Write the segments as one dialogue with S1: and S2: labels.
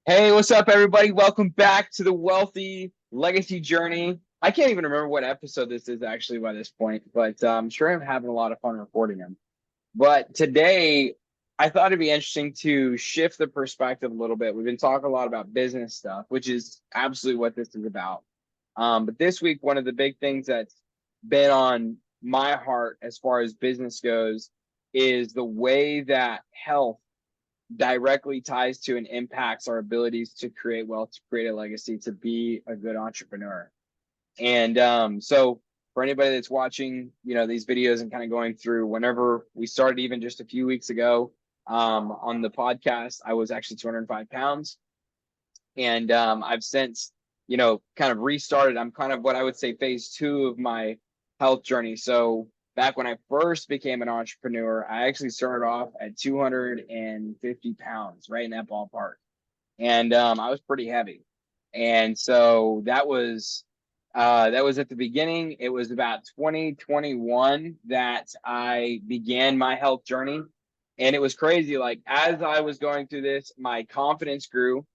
S1: Hey, what's up, everybody? Welcome back to the Wealthy Legacy Journey. I can't even remember what episode this is actually by this point, but I'm sure I'm having a lot of fun recording them. But today, I thought it'd be interesting to shift the perspective a little bit. We've been talking a lot about business stuff, which is absolutely what this is about. But this week, one of the big things that's been on my heart as far as business goes is the way that health directly ties to and impacts our abilities to create wealth, to create a legacy, to be a good entrepreneur. And so for anybody that's watching, these videos and kind of going through, whenever we started, even just a few weeks ago, on the podcast, I was actually 205 pounds. And I've since, kind of restarted. I'm kind of what I would say phase two of my health journey. So back when I first became an entrepreneur, I actually started off at 250 pounds, right in that ballpark. And I was pretty heavy. And so that was at the beginning. It was about 2021 that I began my health journey. And it was crazy. Like as I was going through this, my confidence grew.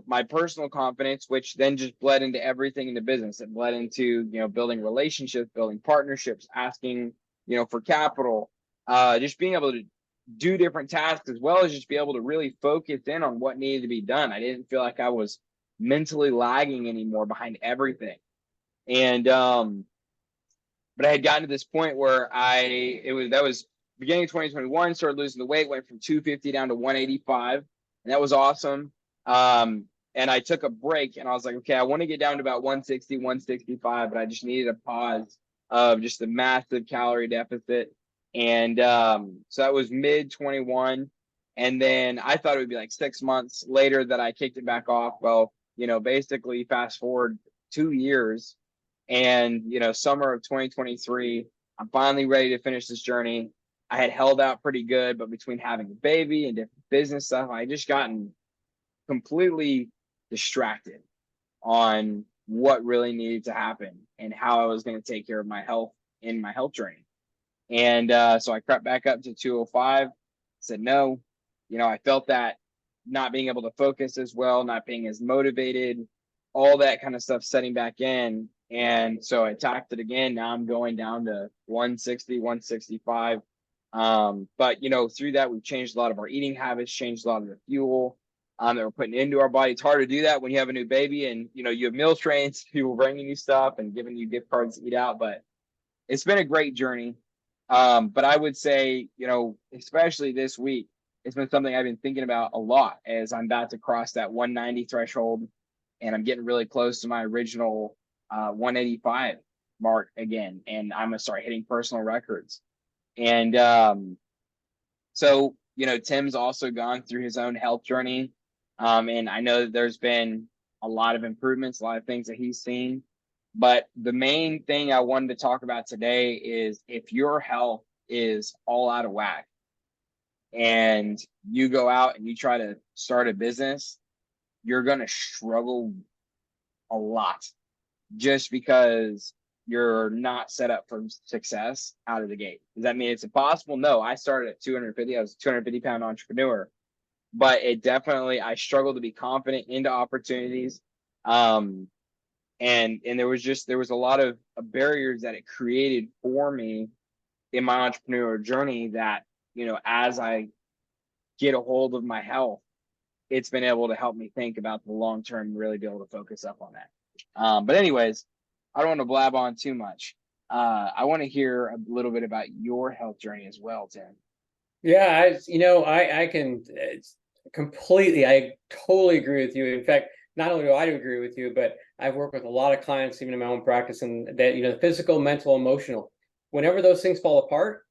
S1: My personal confidence, which then just bled into everything in the business. It bled into, building relationships, building partnerships, asking, for capital, just being able to do different tasks as well as just be able to really focus in on what needed to be done. I didn't feel like I was mentally lagging anymore behind everything. And but I had gotten to this point where that was beginning of 2021, started losing the weight, went from 250 down to 185, and that was awesome. And I took a break and I was like, okay, I want to get down to about 160, 165, but I just needed a pause of just a massive calorie deficit. And so that was mid 21. And then I thought it would be like 6 months later that I kicked it back off. Well, basically fast forward 2 years and, summer of 2023, I'm finally ready to finish this journey. I had held out pretty good, but between having a baby and different business stuff, I just gotten completely distracted on what really needed to happen and how I was going to take care of my health in my health journey. And so I crept back up to 205, said no. I felt that not being able to focus as well, not being as motivated, all that kind of stuff setting back in. And so I attacked it again. Now I'm going down to 160, 165. But through that, we've changed a lot of our eating habits, changed a lot of the fuel that we're putting into our body. It's hard to do that when you have a new baby and you have meal trains, people bringing you stuff and giving you gift cards to eat out. But it's been a great journey. But I would say, especially this week, it's been something I've been thinking about a lot as I'm about to cross that 190 threshold and I'm getting really close to my original 185 mark again. And I'm going to start hitting personal records. And so, Tim's also gone through his own health journey. And I know that there's been a lot of improvements, a lot of things that he's seen. But the main thing I wanted to talk about today is if your health is all out of whack and you go out and you try to start a business, you're going to struggle a lot just because you're not set up for success out of the gate. Does that mean it's impossible? No, I started at 250. I was a 250-pound entrepreneur, but I struggled to be confident into opportunities. And there was a lot of barriers that it created for me in my entrepreneurial journey that, as I get a hold of my health, it's been able to help me think about the long term, really be able to focus up on that. But anyways, I don't want to blab on too much. I want to hear a little bit about your health journey as well, Tim.
S2: Yeah, I can I totally agree with you. In fact, not only do I agree with you, but I've worked with a lot of clients, even in my own practice, and that, the physical, mental, emotional, whenever those things fall apart,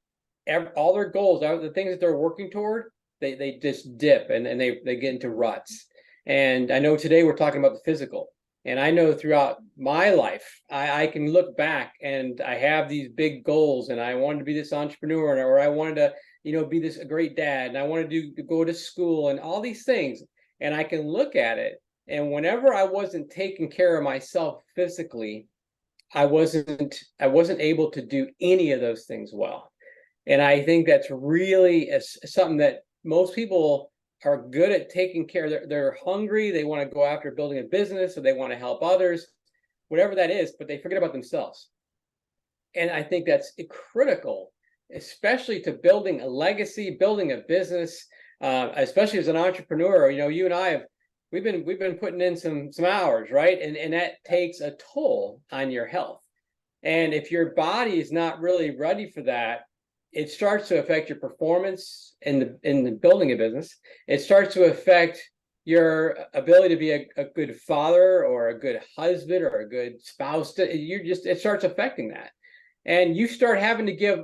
S2: all their goals, the things that they're working toward, they just dip and they get into ruts. And I know today we're talking about the physical. And I know throughout my life, I can look back and I have these big goals and I wanted to be this entrepreneur or I wanted to, be this a great dad and I wanted to go to school and all these things. And I can look at it. And whenever I wasn't taking care of myself physically, I wasn't able to do any of those things well. And I think that's really something that most people are good at taking care. They're hungry. They want to go after building a business, or they want to help others, whatever that is, but they forget about themselves. And I think that's critical, especially to building a legacy, building a business, especially as an entrepreneur. You know, you and I have we've been putting in some hours, right? And that takes a toll on your health. And if your body is not really ready for that, it starts to affect your performance in the building a business. It starts to affect your ability to be a good father or a good husband or a good spouse. It starts affecting that. And you start having to give,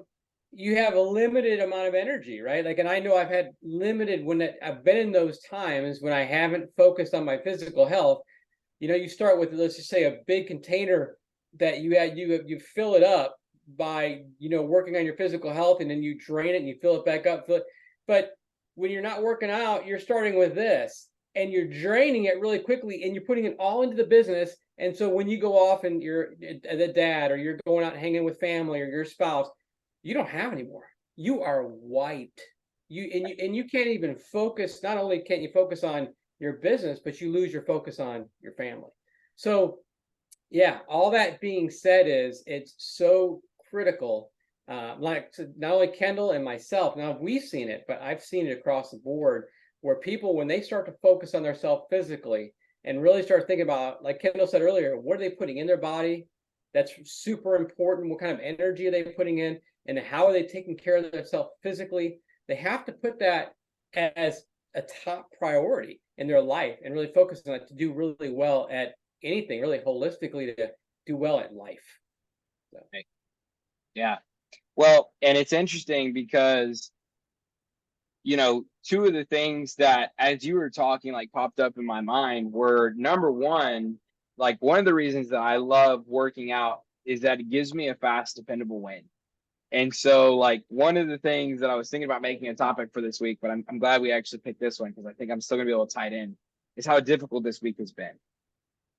S2: you have a limited amount of energy, right? Like, and I know I've had limited I've been in those times when I haven't focused on my physical health. You know, you start with, let's just say, a big container that you fill it up by, you know, working on your physical health, and then you drain it and you fill it back up. But when you're not working out, you're starting with this and you're draining it really quickly, and you're putting it all into the business. And so when you go off and you're the dad, or you're going out and hanging with family or your spouse, you don't have any more. You are wiped. You can't even focus. Not only can't you focus on your business, but you lose your focus on your family. So yeah, all that being said, it's so critical. Like, not only Kendall and myself, now we've seen it, but I've seen it across the board, where people, when they start to focus on themselves physically and really start thinking about, like Kendall said earlier, what are they putting in their body? That's super important. What kind of energy are they putting in, and how are they taking care of themselves physically? They have to put that as a top priority in their life and really focus on it to do really well at anything, really holistically, to do well at life. So.
S1: Yeah. Well, and it's interesting because, you know, two of the things that, as you were talking, like popped up in my mind were, number one, like one of the reasons that I love working out is that it gives me a fast, dependable win. And so, like, one of the things that I was thinking about making a topic for this week, but I'm glad we actually picked this one because I think I'm still going to be able to tie it in, is how difficult this week has been.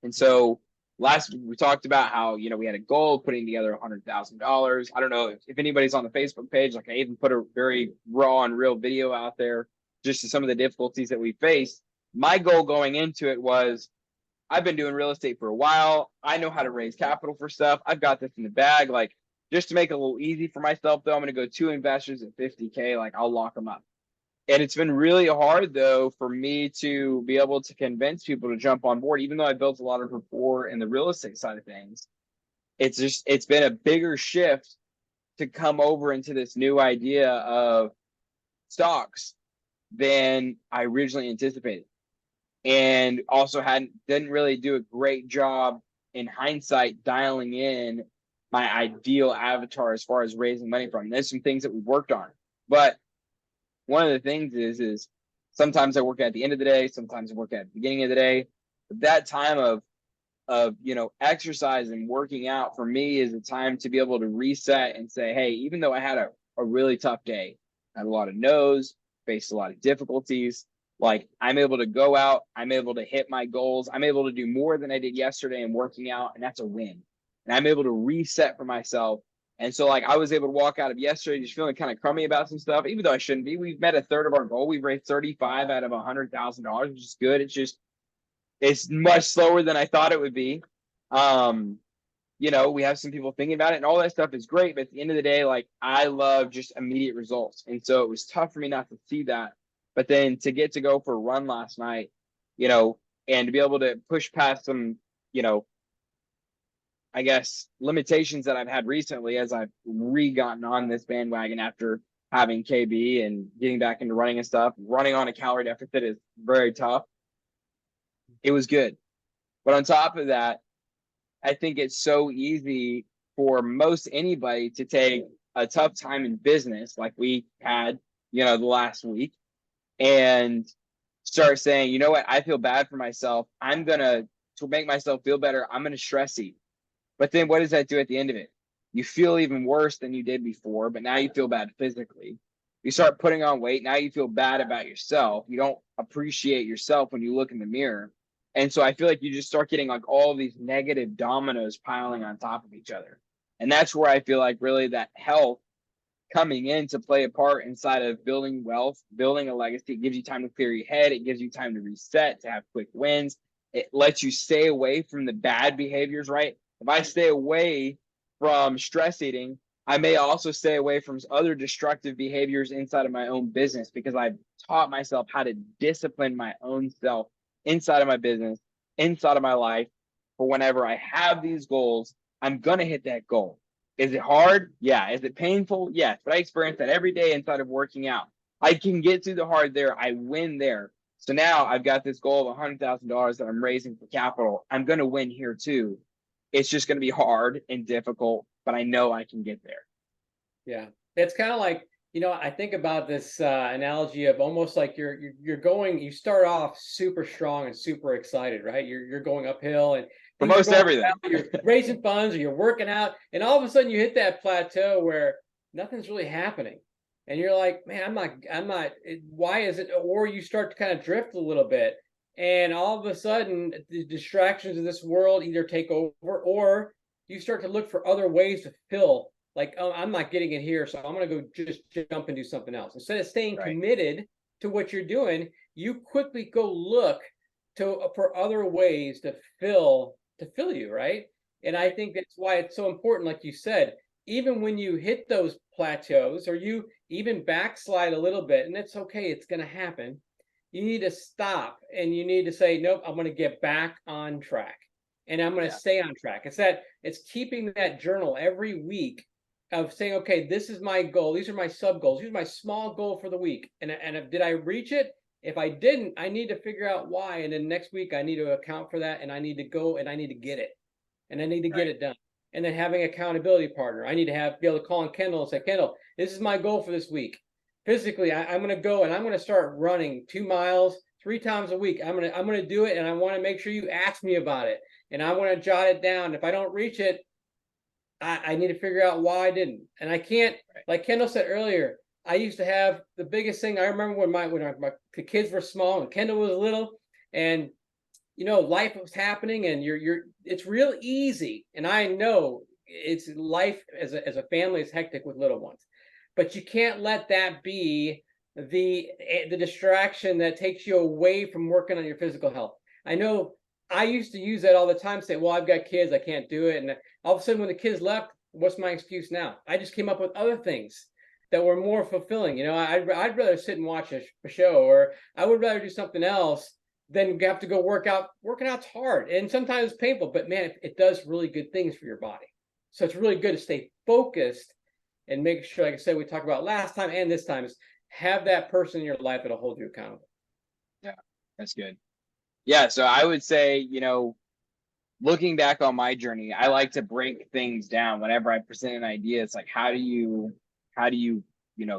S1: And so last week we talked about how, you know, we had a goal of putting together $100,000. I don't know if anybody's on the Facebook page, like I even put a very raw and real video out there just to some of the difficulties that we faced. My goal going into it was, I've been doing real estate for a while. I know how to raise capital for stuff. I've got this in the bag. Like, just to make it a little easy for myself, though, I'm going to go 2 investors at 50K. Like, I'll lock them up. And it's been really hard, though, for me to be able to convince people to jump on board, even though I built a lot of rapport in the real estate side of things. It's been a bigger shift to come over into this new idea of stocks than I originally anticipated. And also didn't really do a great job in hindsight dialing in my ideal avatar as far as raising money from. There's some things that we've worked on. But one of the things is sometimes I work at the end of the day, sometimes I work at the beginning of the day. But that time of you know, exercise and working out for me is a time to be able to reset and say, hey, even though I had a really tough day, I had a lot of no's, faced a lot of difficulties, like, I'm able to go out, I'm able to hit my goals, I'm able to do more than I did yesterday in working out, and that's a win. And I'm able to reset for myself. And so, like, I was able to walk out of yesterday just feeling kind of crummy about some stuff, even though I shouldn't be. We've met a third of our goal. We've raised 35 out of $100,000, which is good. It's much slower than I thought it would be. You know, we have some people thinking about it, and all that stuff is great. But at the end of the day, like, I love just immediate results. And so it was tough for me not to see that. But then to get to go for a run last night, you know, and to be able to push past some, you know, I guess, limitations that I've had recently as I've gotten on this bandwagon after having KB and getting back into running and stuff. Running on a calorie deficit is very tough. It was good. But on top of that, I think it's so easy for most anybody to take a tough time in business like we had, you know, the last week, and start saying, you know what, I feel bad for myself. To make myself feel better, I'm going to stress eat. But then what does that do at the end of it? You feel even worse than you did before, but now you feel bad physically. You start putting on weight. Now you feel bad about yourself. You don't appreciate yourself when you look in the mirror. And so I feel like you just start getting like all these negative dominoes piling on top of each other. And that's where I feel like really that health coming in to play a part inside of building wealth, building a legacy. It gives you time to clear your head. It gives you time to reset, to have quick wins. It lets you stay away from the bad behaviors, right? If I stay away from stress eating, I may also stay away from other destructive behaviors inside of my own business because I've taught myself how to discipline my own self inside of my business, inside of my life. For whenever I have these goals, I'm going to hit that goal. Is it hard? Yeah. Is it painful? Yes. But I experience that every day inside of working out. I can get through the hard there. I win there. So now I've got this goal of $100,000 that I'm raising for capital. I'm going to win here too. It's just going to be hard and difficult, but I know I can get there.
S2: Yeah. It's kind of like, I think about this analogy of almost like you're going, you start off super strong and super excited, right? You're going uphill and
S1: For
S2: things are
S1: most
S2: going
S1: everything.
S2: well, you're raising funds or you're working out, and all of a sudden you hit that plateau where nothing's really happening. And you're like, man, I'm not, why is it? Or you start to kind of drift a little bit. And all of a sudden, the distractions of this world either take over or you start to look for other ways to fill. Like, oh, I'm not getting it here, so I'm going to go just jump and do something else. Instead of staying committed to what you're doing, you quickly go look for other ways to fill you, right? And I think that's why it's so important, like you said, even when you hit those plateaus or you even backslide a little bit, and it's okay, it's going to happen. You need to stop and you need to say, nope, I'm going to get back on track and I'm going to stay on track. It's keeping that journal every week of saying, okay, this is my goal. These are my sub goals. Here's my small goal for the week. And if, did I reach it? If I didn't, I need to figure out why. And then next week I need to account for that and I need to go and I need to get it. And I need to get it done. And then having an accountability partner. I need to be able to call on Kendall and say, Kendall, this is my goal for this week. Physically, I'm going to go and I'm going to start running 2 miles 3 times a week. I'm going to do it, and I want to make sure you ask me about it. And I want to jot it down. If I don't reach it, I need to figure out why I didn't. And I can't, like Kendall said earlier, I used to have the biggest thing. I remember when the kids were small and Kendall was little, and life was happening, and it's real easy. And I know it's life as a family is hectic with little ones, but you can't let that be the distraction that takes you away from working on your physical health. I know I used to use that all the time, say, well, I've got kids, I can't do it. And all of a sudden when the kids left, what's my excuse now? I just came up with other things that were more fulfilling. I'd rather sit and watch a show, or I would rather do something else than have to go work out. Working out's hard and sometimes it's painful, but man, it does really good things for your body. So it's really good to stay focused and make sure, like I said, we talked about last time and this time, is have that person in your life that'll hold you accountable.
S1: Yeah, that's good. Yeah, so I would say, looking back on my journey, I like to break things down whenever I present an idea. It's like, how do you,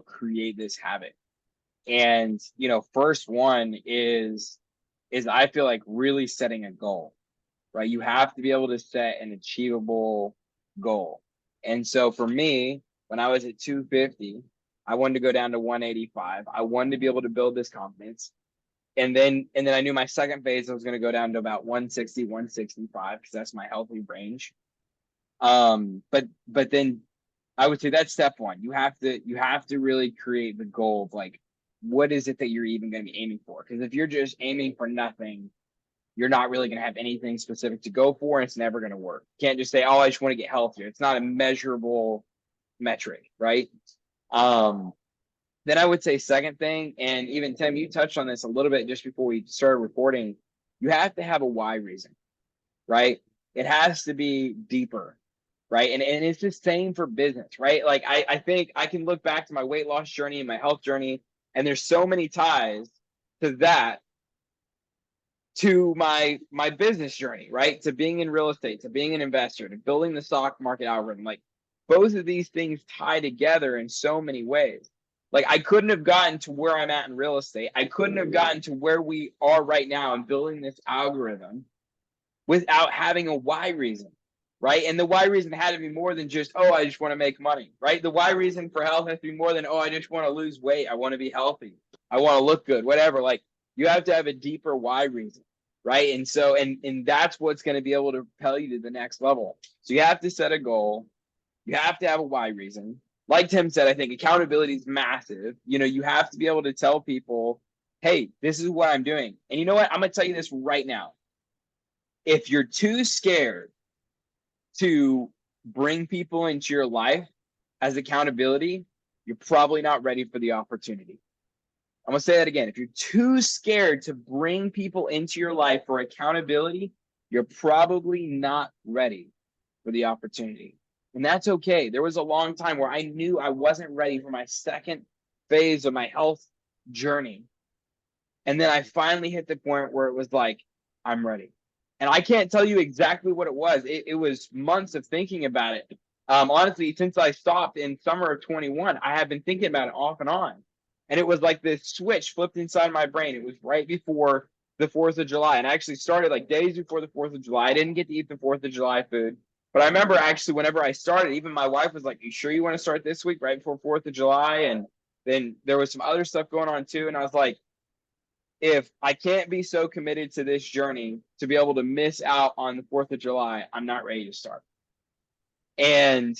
S1: create this habit? And, first one is I feel like really setting a goal, right? You have to be able to set an achievable goal. And so for me, when I was at 250, I wanted to go down to 185. I wanted to be able to build this confidence. And then I knew my second phase, I was going to go down to about 160, 165, because that's my healthy range. But then I would say that's step one. You have to really create the goal of like, what is it that you're even going to be aiming for? Because if you're just aiming for nothing, you're not really going to have anything specific to go for, and it's never going to work. You can't just say, oh, I just want to get healthier. It's not a measurable metric, right? Then I would say second thing, and even Tim, you touched on this a little bit just before we started recording, you have to have a why reason, right? It has to be deeper, right? And it's the same for business, right? Like I think I can look back to my weight loss journey and my health journey, and there's so many ties to that, to my business journey, right? To being in real estate, to being an investor, to building the stock market algorithm. Like both of these things tie together in so many ways. Like I couldn't have gotten to where I'm at in real estate. I couldn't have gotten to where we are right now in building this algorithm without having a why reason, right? And the why reason had to be more than just, oh, I just want to make money, right? The why reason for health has to be more than, oh, I just want to lose weight. I want to be healthy. I want to look good, whatever. Like you have to have a deeper why reason, right? And so, and that's what's going to be able to propel you to the next level. So you have to set a goal. You have to have a why reason. like Tim said, I think accountability is massive. You know, you have to be able to tell people, hey, this is what I'm doing. And you know what? I'm going to tell you this right now. If you're too scared to bring people into your life as accountability, you're probably not ready for the opportunity. I'm going to say that again. If you're too scared to bring people into your life for accountability, you're probably not ready for the opportunity. And that's okay. There was a long time where I knew I wasn't ready for my second phase of my health journey. And then I finally hit the point where it was like, I'm ready. And I can't tell you exactly what it was. It was months of thinking about it. Honestly, since I stopped in summer of 21, I have been thinking about it off and on. And it was like this switch flipped inside my brain. It was right before the 4th of July. And I actually started like days before the 4th of July. I didn't get to eat the 4th of July food. But I remember actually whenever I started, even my wife was like, you sure you want to start this week right before 4th of July? And then there was some other stuff going on too. And I was like, if I can't be so committed to this journey to be able to miss out on the 4th of July, I'm not ready to start. And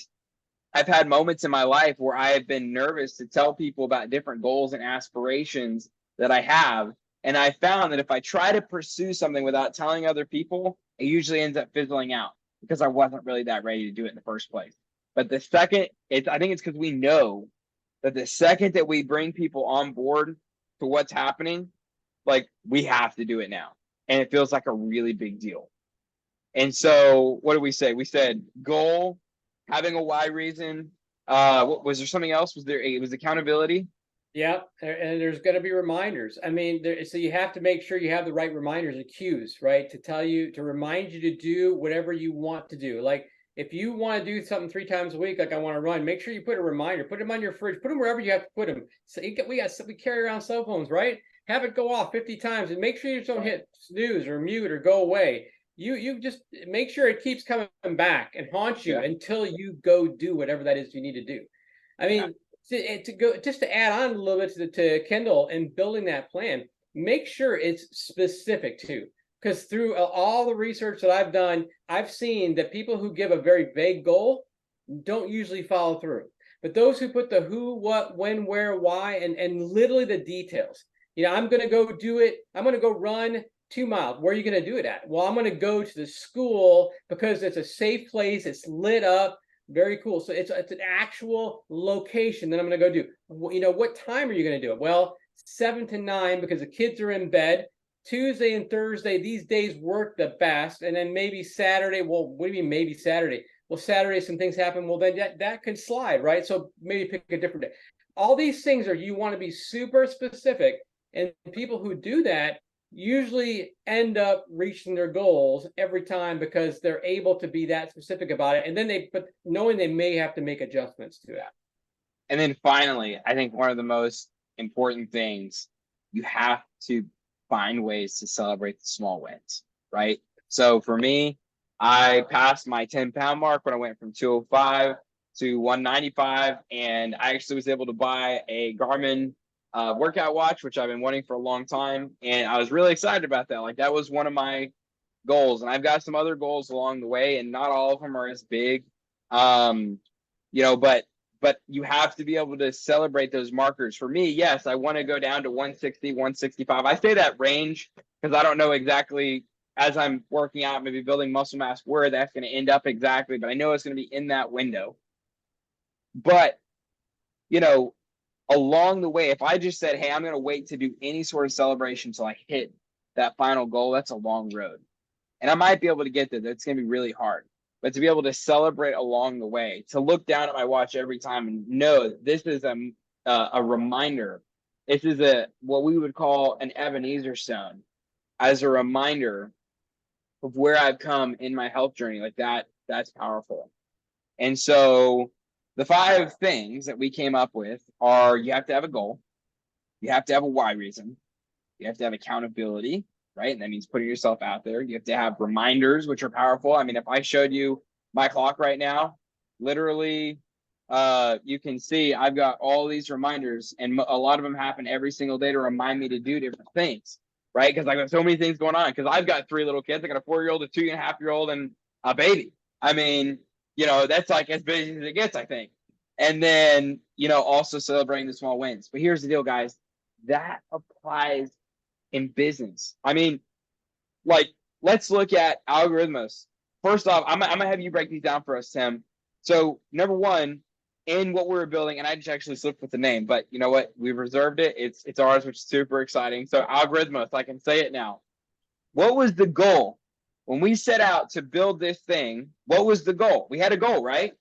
S1: I've had moments in my life where I have been nervous to tell people about different goals and aspirations that I have. And I found that if I try to pursue something without telling other people, it usually ends up fizzling out because I wasn't really that ready to do it in the first place. But the second, I think it's because we know that the second that we bring people on board to what's happening, like we have to do it now. And it feels like a really big deal. And so what did we say? We said goal, having a why reason. What was there something else? It was accountability?
S2: Yeah, and there's going to be reminders. I mean, so you have to make sure you have the right reminders and cues, right? To tell you, to remind you to do whatever you want to do. Like if you want to do something 3 times a week, like I want to run, make sure you put a reminder, put them on your fridge, put them wherever you have to put them. So we carry around cell phones, right? Have it go off 50 times and make sure you don't hit snooze or mute or go away. You just make sure it keeps coming back and haunts you until you go do whatever that is you need to do. I mean, to go just to add on a little bit to Kendall and building that plan, make sure it's specific too. Because through all the research that I've done, I've seen that people who give a very vague goal don't usually follow through. But those who put the who, what, when, where, why, and literally the details. I'm going to go do it. I'm going to go run 2 miles. Where are you going to do it at? Well, I'm going to go to the school because it's a safe place. It's lit up. Very cool. So it's an actual location that I'm going to go do. What time are you going to do it? Well, 7 to 9 because the kids are in bed. Tuesday and Thursday, these days work the best. And then maybe Saturday. Well, what do you mean maybe Saturday? Well, Saturday, some things happen. Well, then that can slide, right? So maybe pick a different day. All these things you want to be super specific. And people who do that usually end up reaching their goals every time because they're able to be that specific about it. And then knowing they may have to make adjustments to it.
S1: And then finally, I think one of the most important things, you have to find ways to celebrate the small wins, right? So for me, I passed my 10-pound mark when I went from 205 to 195. And I actually was able to buy a Garmin workout watch, which I've been wanting for a long time. And I was really excited about that. Like that was one of my goals. And I've got some other goals along the way, and not all of them are as big. But you have to be able to celebrate those markers. For me, yes, I want to go down to 160, 165. I say that range because I don't know exactly as I'm working out, maybe building muscle mass, where that's going to end up exactly, but I know it's going to be in that window. But, along the way, if I just said, hey, I'm going to wait to do any sort of celebration until I hit that final goal, that's a long road. And I might be able to get there. That's going to be really hard. But to be able to celebrate along the way, to look down at my watch every time and know this is a reminder. This is what we would call an Ebenezer stone as a reminder of where I've come in my health journey. Like that's powerful. And so the 5 things that we came up with are: you have to have a goal, you have to have a why reason, you have to have accountability, right? And that means putting yourself out there. You have to have reminders, which are powerful. I mean, if I showed you my clock right now, literally, you can see I've got all these reminders, and a lot of them happen every single day to remind me to do different things, right? Because I've got so many things going on. Because I've got 3 little kids. I got a 4-year-old, a 2.5-year-old, and a baby. I mean, that's like as busy as it gets, I think. And then, also celebrating the small wins. But here's the deal, guys. That applies in business. I mean, like, let's look at algorithms. First off, I'm gonna have you break these down for us, Tim. So number one, in what we were building, and I just actually slipped with the name, but you know what? We've reserved it. It's ours, which is super exciting. So algorithms, I can say it now. What was the goal when we set out to build this thing? What was the goal? We had a goal, right?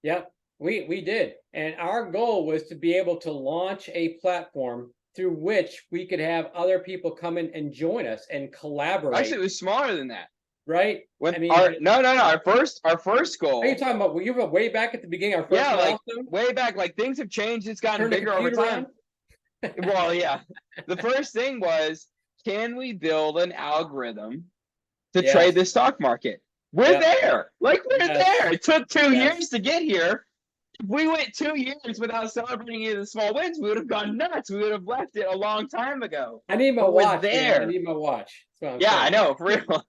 S2: Yep, we did. And our goal was to be able to launch a platform through which we could have other people come in and join us and collaborate.
S1: Actually, it was smaller than that.
S2: Right?
S1: When no, our first goal.
S2: Are you talking about? You were way back at the beginning. Our first milestone.
S1: Way back. Like things have changed. It's gotten bigger over time. Well, yeah. The first thing was, can we build an algorithm to trade the stock market? We're there. Like we're there. It took 2 years to get here. If we went 2 years without celebrating any of the small wins, we would have gone nuts. We would have left it a long time ago.
S2: I need my watch. There. I need my watch.
S1: Yeah, saying. I know, for real.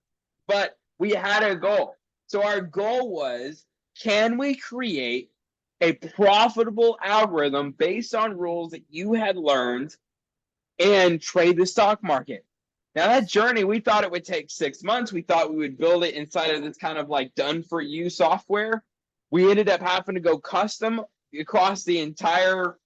S1: But we had a goal. So our goal was, can we create a profitable algorithm based on rules that you had learned and trade the stock market? Now that journey, we thought it would take 6 months. We thought we would build it inside of this kind of like done for you software. We ended up having to go custom across the entire,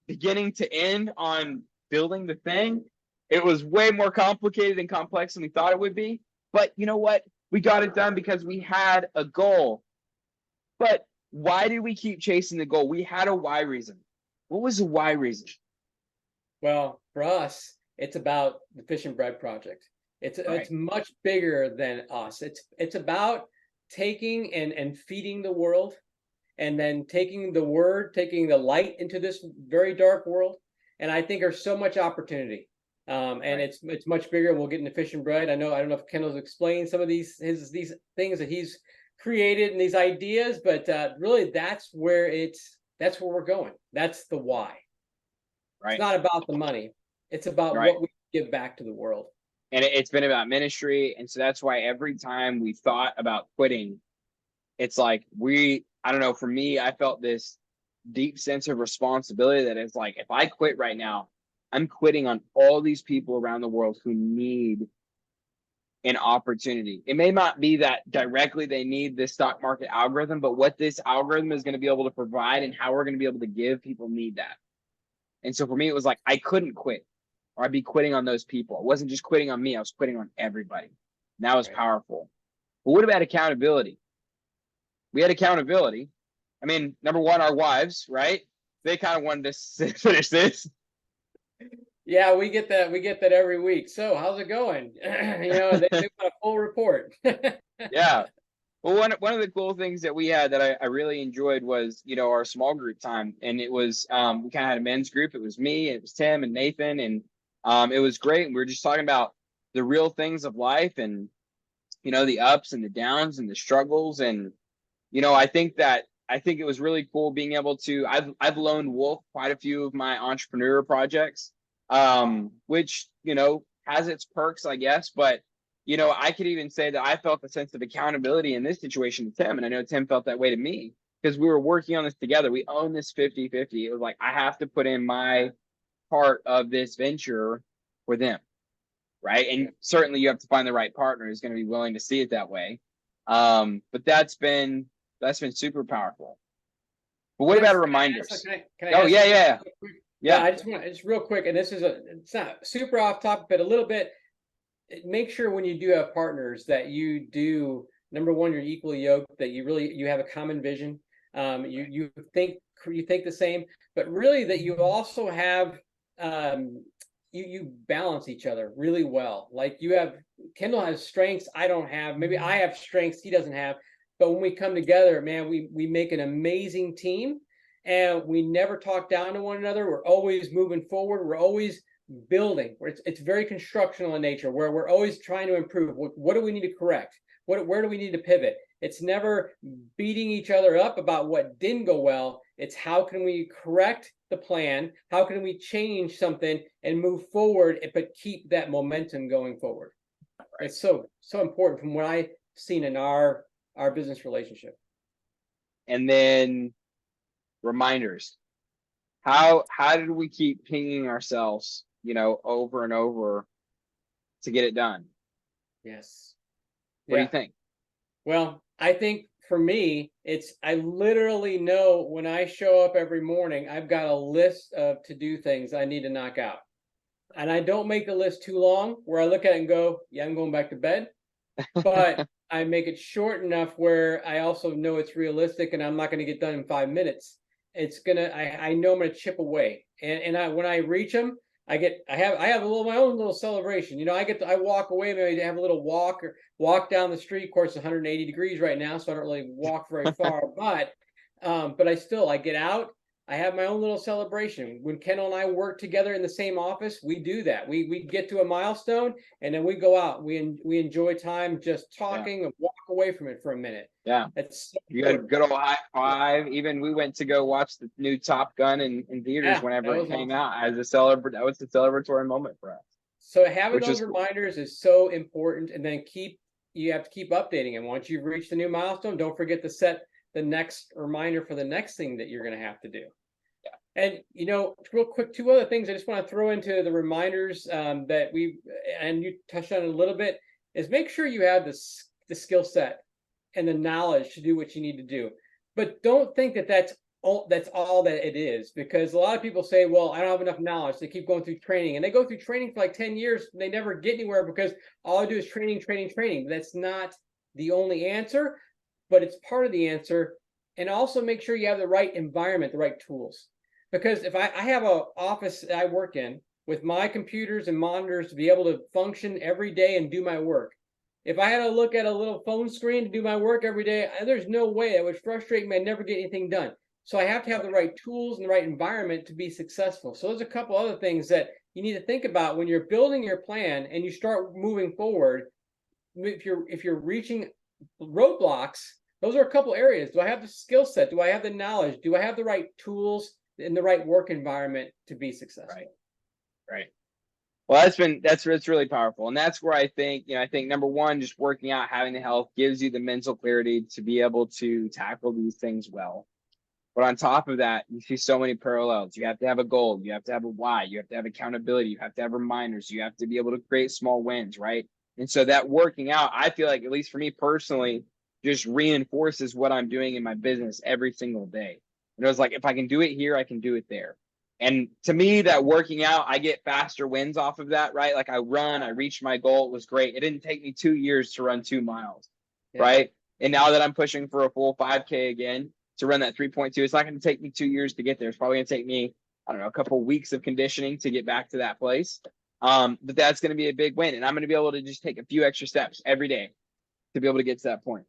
S1: beginning to end on building the thing. It was way more complicated and complex than we thought it would be. But you know what? We got it done because we had a goal. But why did we keep chasing the goal? We had a why reason. What was the why reason?
S2: Well, for us, it's about the Fish and Bread project. It's much bigger than us. It's about taking and feeding the world, and then taking the word, taking the light into this very dark world. And I think there's so much opportunity. And it's much bigger. We'll get into Fish and Bread. I don't know if Kendall's explained some of these things that he's created and these ideas, but really that's where we're going. That's the why. Right. It's not about the money. It's about what we give back to the world.
S1: And it's been about ministry. And so that's why every time we thought about quitting, it's like I don't know, for me, I felt this deep sense of responsibility that it's like, if I quit right now, I'm quitting on all these people around the world who need an opportunity. It may not be that directly they need this stock market algorithm, but what this algorithm is going to be able to provide and how we're going to be able to give people need that. And so for me, it was like, I couldn't quit, or I'd be quitting on those people. It wasn't just quitting on me. I was quitting on everybody. And that was powerful. But what about accountability? We had accountability. I mean, number one, our wives, right? They kind of wanted to finish this.
S2: Yeah, we get that. We get that every week. So how's it going? They want a full report.
S1: Yeah. Well, one of the cool things that we had that I really enjoyed was, our small group time. And it was, we kind of had a men's group. It was me, it was Tim and Nathan. And it was great. And we were just talking about the real things of life and, the ups and the downs and the struggles. And, I think it was really cool being able to, I've lone wolf quite a few of my entrepreneur projects, which, has its perks, I guess. But, I could even say that I felt a sense of accountability in this situation to Tim. And I know Tim felt that way to me because we were working on this together. We own this 50-50. It was like, I have to put in my part of this venture for them. Right. And certainly you have to find the right partner who's going to be willing to see it that way. But that's been super powerful. But what about reminders?
S2: Yeah. I just want it's real quick. And it's not super off topic, but a little bit. Make sure when you do have partners that you do, number one, you're equally yoked, that you have a common vision. You think the same, but really that you also have, you balance each other really well. Like Kendall has strengths I don't have. Maybe I have strengths he doesn't have. But when we come together, man, we make an amazing team, and we never talk down to one another. We're always moving forward. We're always building. It's very constructional in nature, where we're always trying to improve. What do we need to correct? Where do we need to pivot? It's never beating each other up about what didn't go well. It's how can we correct the plan? How can we change something and move forward, but keep that momentum going forward? It's so important from what I've seen in our business relationship.
S1: And then reminders. How did we keep pinging ourselves, over and over to get it done?
S2: Yes.
S1: What do you
S2: Yeah.
S1: think?
S2: Well, I think for me, I literally know when I show up every morning, I've got a list of to-do things I need to knock out. And I don't make the list too long where I look at it and go, yeah, I'm going back to bed. But I make it short enough where I also know it's realistic and I'm not going to get done in 5 minutes. I know I'm going to chip away. And when I reach them, I have my own little celebration. I walk away, maybe have a little walk or walk down the street. Of course, it's 180 degrees right now, so I don't really walk very far, but I get out. I have my own little celebration. When Kendall and I work together in the same office, we do that. We get to a milestone and then we go out. We enjoy time just
S1: Yeah.
S2: talking and walk away from it for a minute.
S1: Yeah.
S2: That's so
S1: You got a
S2: important.
S1: good old high five. Even we went to go watch the new Top Gun in theaters
S2: Yeah, that
S1: whenever it
S2: was
S1: came
S2: awesome.
S1: out as that was the celebratory moment for us,
S2: So having
S1: which
S2: those
S1: was cool.
S2: reminders is so important, and then you have to keep updating it. Once you've reached the new milestone, don't forget to set the next reminder for the next thing that you're going to have to do. And real quick, two other things I just want to throw into the reminders and you touched on it a little bit, is make sure you have the skill set and the knowledge to do what you need to do. But don't think that that's all that it is, because a lot of people say, well, I don't have enough knowledge. They keep going through training and they go through training for like 10 years. And they never get anywhere because all I do is training, training, training. That's not the only answer, but it's part of the answer. And also make sure you have the right environment, the right tools. Because if I have an office that I work in with my computers and monitors to be able to function every day and do my work, if I had to look at a little phone screen to do my work every day, there's no way. It would frustrate me. I'd never get anything done. So I have to have the right tools and the right environment to be successful. So there's a couple other things that you need to think about when you're building your plan and you start moving forward. If you're reaching roadblocks, those are a couple areas. Do I have the skill set? Do I have the knowledge? Do I have the right tools in the right work environment to be successful?
S1: Right. Right. Well, that's really powerful, and that's where I think number one, just working out, having the health gives you the mental clarity to be able to tackle these things well. But on top of that, you see so many parallels. You have to have a goal, you have to have a why, you have to have accountability, you have to have reminders, you have to be able to create small wins, right? And so that working out, I feel like, at least for me personally, just reinforces what I'm doing in my business every single day. And it was like, if I can do it here, I can do it there. And to me, that working out, I get faster wins off of that, right? Like I reached my goal. It was great. It didn't take me 2 years to run 2 miles,
S2: Yeah.
S1: right? And now that I'm pushing for a full 5K again to run that 3.2, it's not going to take me 2 years to get there. It's probably going to take me, I don't know, a couple of weeks of conditioning to get back to that place. But that's going to be a big win. And I'm going to be able to just take a few extra steps every day to be able to get to that point.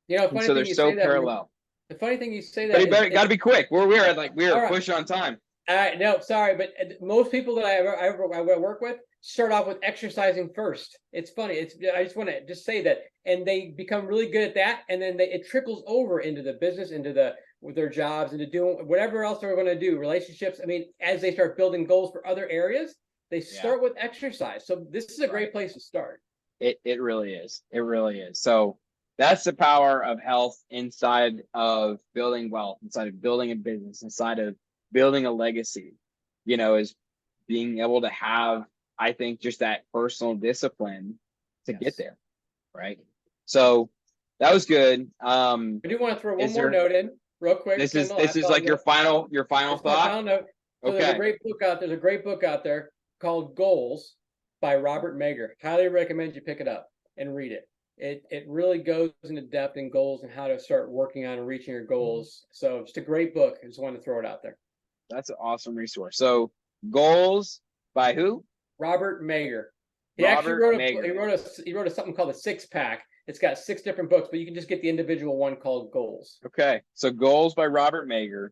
S1: And
S2: Funny
S1: so
S2: thing
S1: they're
S2: you
S1: so
S2: say that.
S1: parallel.
S2: The funny thing you say
S1: But
S2: that
S1: you
S2: is,
S1: better got to be quick. We
S2: all
S1: are
S2: right.
S1: pushing on time.
S2: No, sorry, but most people that I work with start off with exercising first. It's funny. I just want to just say that, and they become really good at that, and then it trickles over into the business, with their jobs, into doing whatever else they're going to do, relationships. I mean, as they start building goals for other areas, they start with exercise. So this is a great place to start.
S1: It really is. It really is. So that's the power of health inside of building wealth, inside of building a business, inside of building a legacy, is being able to have, I think, just that personal discipline to get there. Right. So that was good.
S2: I do want to throw one
S1: Is
S2: more
S1: there,
S2: note in real quick,
S1: this is,
S2: Kendall.
S1: this is like your final
S2: It's my
S1: thought.
S2: final note. So
S1: Okay.
S2: there's a great book out there called Goals by Robert Mager. Highly recommend you pick it up and read it. It really goes into depth in goals and how to start working on and reaching your goals. So just a great book. I just wanted to throw it out there.
S1: That's an awesome resource. So Goals by who?
S2: Robert Mager. He actually
S1: Robert
S2: wrote
S1: Mager.
S2: he wrote a something called a 6-pack. It's got 6 different books, but you can just get the individual one called Goals.
S1: Okay. So Goals by Robert Mager.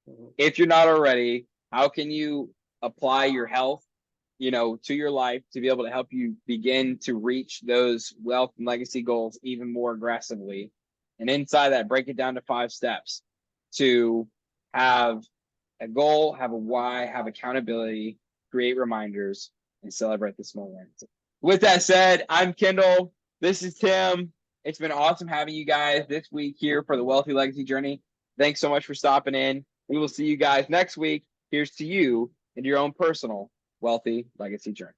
S2: Mm-hmm.
S1: If you're not already, how can you apply your health, to your life to be able to help you begin to reach those wealth and legacy goals even more aggressively? And inside that, break it down to 5 steps to have a goal, have a why, have accountability, create reminders, and celebrate the small wins. With that said, I'm Kendall. This is Tim. It's been awesome having you guys this week here for the Wealthy Legacy Journey. Thanks so much for stopping in. We will see you guys next week. Here's to you and your own personal wealthy legacy journey.